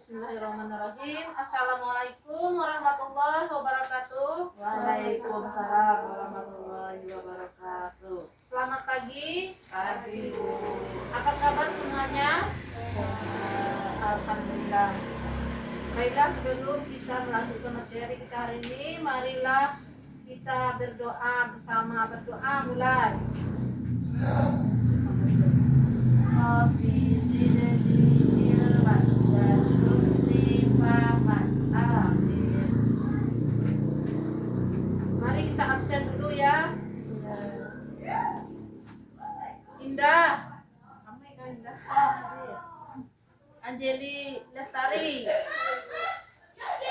Bismillahirrahmanirrahim. Assalamualaikum warahmatullahi wabarakatuh. Waalaikumsalam warahmatullahi wabarakatuh. Selamat pagi. Pagi Bu. Apa kabar semuanya? Alhamdulillah. Baiklah, sebelum kita melanjutkan materi kita hari ini, marilah kita berdoa bersama. Berdoa mulai. Rabbi zidni ilman warzuqni fahman. Amin. Mari kita absen dulu ya. Indah. Indah. Anjeli Lestari,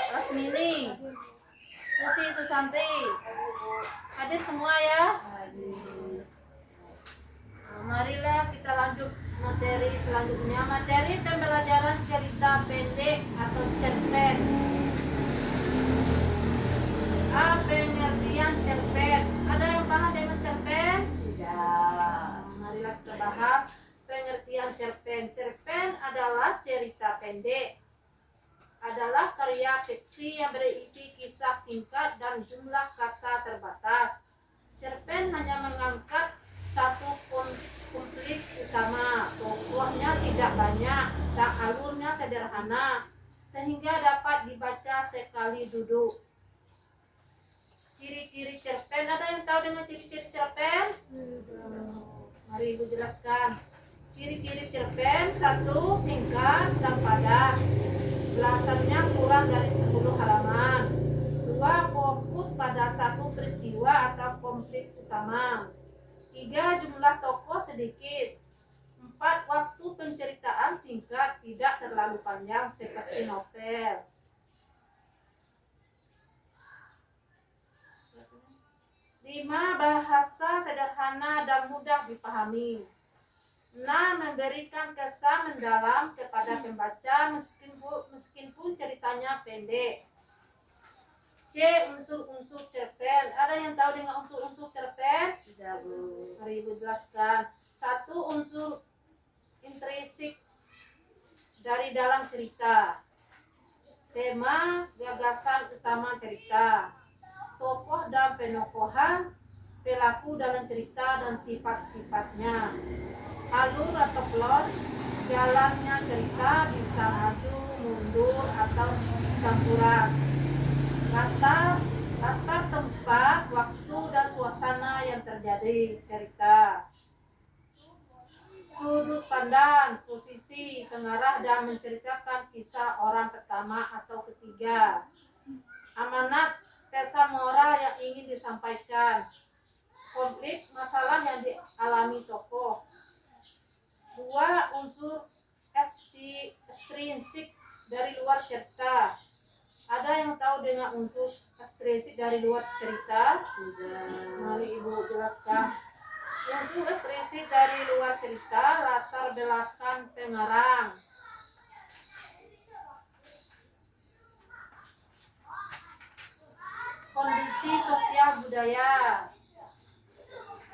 Lasmini, Susi Susanti, hadir semua ya. Nah, marilah kita lanjut materi selanjutnya. Materi pembelajaran cerita pendek atau cerpen. Pengertian cerpen. Ada yang paham dengan cerpen? Tidak. Marilah kita bahas pengertian cerpen. Cerpen adalah cerita pendek. Adalah karya fiksi yang berisi kisah singkat dan jumlah kata terbatas. Cerpen hanya mengangkat satu konflik utama. Tokohnya tidak banyak dan alurnya sederhana sehingga dapat dibaca sekali duduk. Ciri-ciri cerpen, ada yang tahu dengan ciri-ciri cerpen? Mari Ibu jelaskan. Ciri-ciri cerpen: 1. Singkat dan padat. Ulasannya kurang dari 10 halaman. 2. Fokus pada satu peristiwa atau konflik utama. 3. Jumlah tokoh sedikit. 4. Waktu penceritaan singkat, tidak terlalu panjang seperti novel. 5. Bahasa sederhana dan mudah dipahami. 6. Memberikan kesan mendalam kepada pembaca meskipun ceritanya pendek. C. Unsur-unsur cerpen. Ada yang tahu dengan unsur-unsur cerpen? Tidak Bu. Mari Ibu jelaskan. 1. Unsur intrinsik dari dalam cerita. Tema, gagasan utama cerita. Tokoh dan penokohan, pelaku dalam cerita dan sifat-sifatnya. Alur atau plot, jalannya cerita bisa maju, mundur atau campuran. Latar tempat, waktu dan suasana yang terjadi cerita. Sudut pandang, posisi, pengarah dan menceritakan kisah orang pertama atau ketiga. Amanat, pesan moral yang ingin disampaikan. Konflik, masalah yang dialami tokoh. 2. Unsur ekstrinsik dari luar cerita. Ada yang tahu dengan unsur ekstrinsik dari luar cerita? Tidak. Mari Ibu jelaskan. Unsur ekstrinsik dari luar cerita: latar belakang pengarang, kondisi sosial budaya,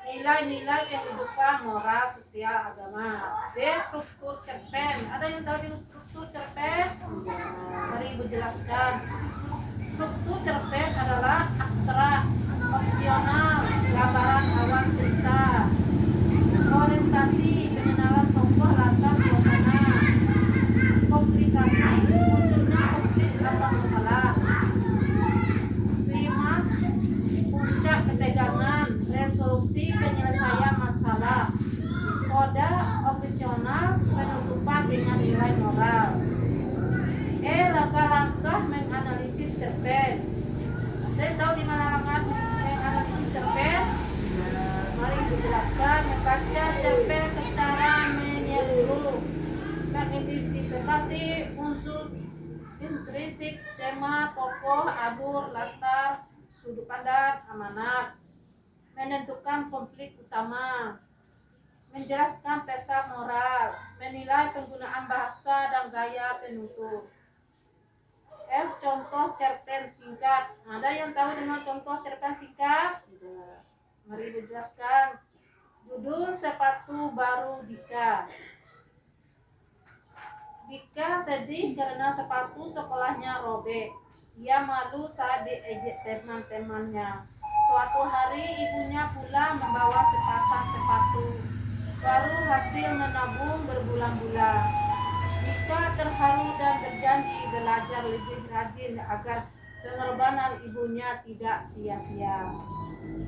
nilai-nilai kehidupan moral, sosial, agama. D. Struktur cerpen. Ada yang tahu dengan struktur cerpen? Mari Ibu jelaskan. Struktur cerpen adalah abstrak, opsional, gambaran awal cerita, orientasi, pengenalan tokoh, latar, suasana, komplikasi, munculnya konflik atau masalah, klimaks, puncak ketegangan, resolusi, penyelesaian masalah, kode opsional, penutupan dengan nilai moral. Langkah-langkah menganalisis cerpen. Saya tahu di mana langkah menganalisis cerpen? Mari dijelaskan. Membaca cerpen secara menyeluruh, mengidentifikasi unsur intrinsik, tema, tokoh, alur, latar, sudut pandang, amanat, menentukan konflik utama, menjelaskan pesan moral, menilai penggunaan bahasa dan gaya penutur. F. Contoh cerpen singkat. Ada yang tahu dengan contoh cerpen singkat? Tidak. Mari dijelaskan. Judul Sepatu Baru Dika. Dika sedih karena sepatu sekolahnya robek. Ia malu saat diejek teman-temannya. Suatu hari ibunya pula membawa sepasang sepatu baru hasil menabung berbulan-bulan. Mika terharu dan berjanji belajar lebih rajin agar pengorbanan ibunya tidak sia-sia.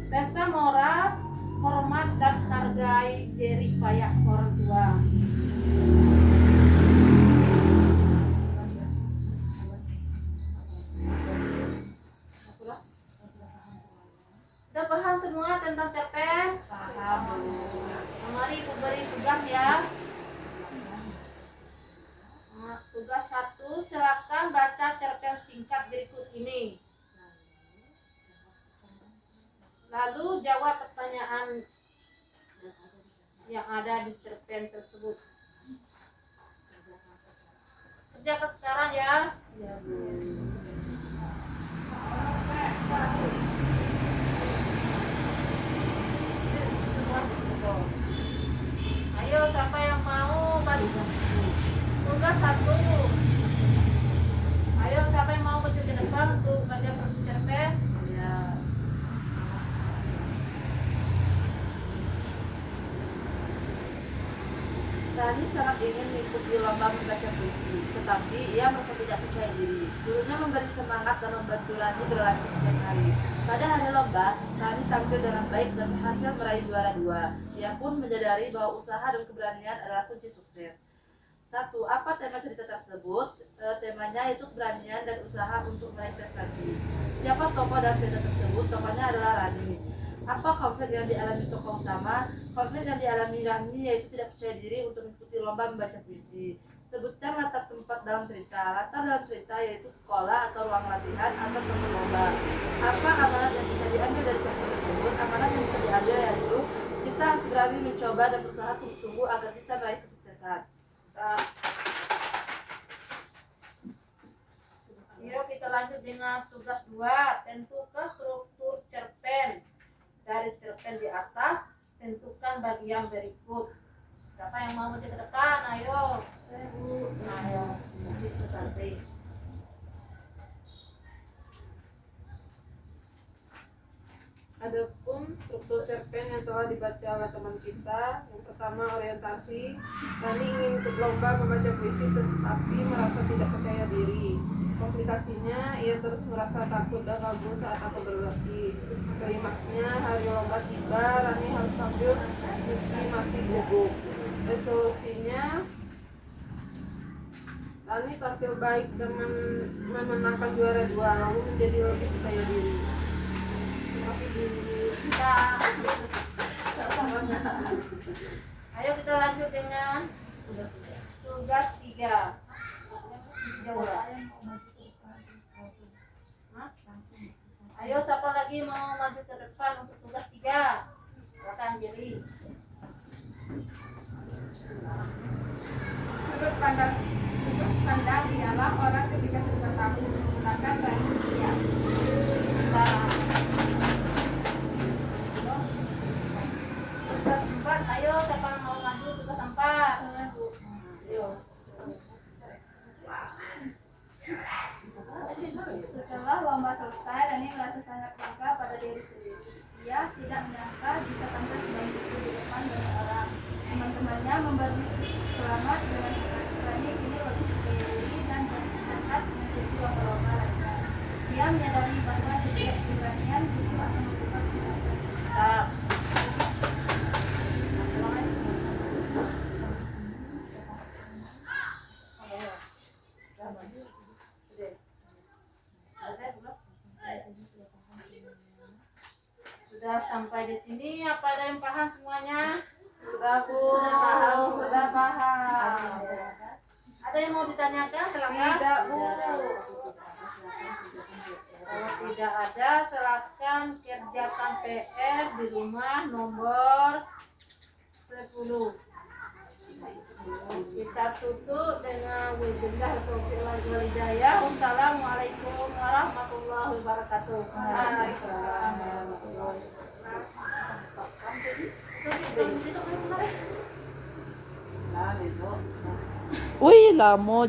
Pesan moral, hormat dan hargai jerih payah orang tua. Udah paham semua tentang cerpen? Paham. Mari aku beri tugas ya. Tugas 1, silakan baca cerpen singkat berikut ini. Lalu jawab pertanyaan yang ada di cerpen tersebut. Kerjakan sekarang ya. Ya, Bu. Ayo, siapa yang mau baca? Tugas 1. Ayo, siapa yang mau maju ke depan untuk baca cerpen? Ya. Rani sangat ingin mengikuti lomba membaca puisi, tetapi ia merasa tidak percaya diri. Gurunya memberi semangat dan membantu Rani berlatih setiap hari. Pada hari lomba, Rani tampil dengan baik dan berhasil meraih juara 2. Ia pun menyadari bahwa usaha dan keberanian adalah kunci sukses. 1. Apa tema cerita tersebut? Temanya yaitu keberanian dan usaha untuk meraih prestasi. Siapa tokoh dalam cerita tersebut? Tokohnya adalah Rani. Apa konflik yang dialami tokoh utama? Konflik yang dialami Rani yaitu tidak percaya diri untuk mengikuti lomba membaca puisi. Sebutkan latar tempat dalam cerita. Latar dalam cerita yaitu sekolah atau ruang latihan atau tempat lomba. Apa amanat yang bisa diambil dari cerita tersebut? Amanat yang bisa diambil yaitu kita harus berani mencoba dan berusaha sungguh-sungguh agar bisa meraih kesuksesan. Yuk kita lanjut dengan tugas 2. Tentukan struktur cerpen. Dari cerpen di atas, tentukan bagian berikut. Siapa yang mau maju ke depan? Ayo. Saya, Bu. Ayo. Masih sesantai. Adapun struktur cerpen yang telah dibaca oleh teman kita, yang pertama orientasi. Rani ingin ikut lomba membaca puisi tetapi merasa tidak percaya diri. Komplikasinya, ia terus merasa takut dan ragu saat akan berlatih. Klimaksnya, hari lomba tiba, Rani harus tampil meski masih gugup. Resolusinya, Rani tampil baik dan memenangkan juara 2, lalu menjadi lebih percaya diri. Kita. Ayo kita lanjut dengan tugas 3. Ayo siapa lagi mau maju ke depan untuk tugas 3? Silakan Jerry. Sudut pandang ialah orang ketika sudah tahu menggunakan bahasa Indonesia. Tugas 4, ayo siapa yang mau maju tugas 4? Ayo. Setelah lomba selesai, Rani merasa sangat bangga pada diri sendiri. Ia tidak menyangka bisa tampil sebaik itu di depan banyak orang. Teman-temannya memberi selamat dengan Rani kini lebih percaya diri dan bersemangat mengikuti lomba-lomba lainnya. Ia menyadari bahwa setiap keberanian justru akan membuka kesempatan. Sudah sampai di sini, apa ada yang paham semuanya? Sudah, Bu. Sudah paham. Ada yang mau ditanyakan? Silakan. Tidak, Bu. Kalau tidak ada, silakan kerjakan PR di rumah nomor 10. Kita tutup dengan wabillahi taufiq wal hidayah. Wassalamualaikum warahmatullahi wabarakatuh. Waalaikumsalam warahmatullahi wabarakatuh. Wih, lama.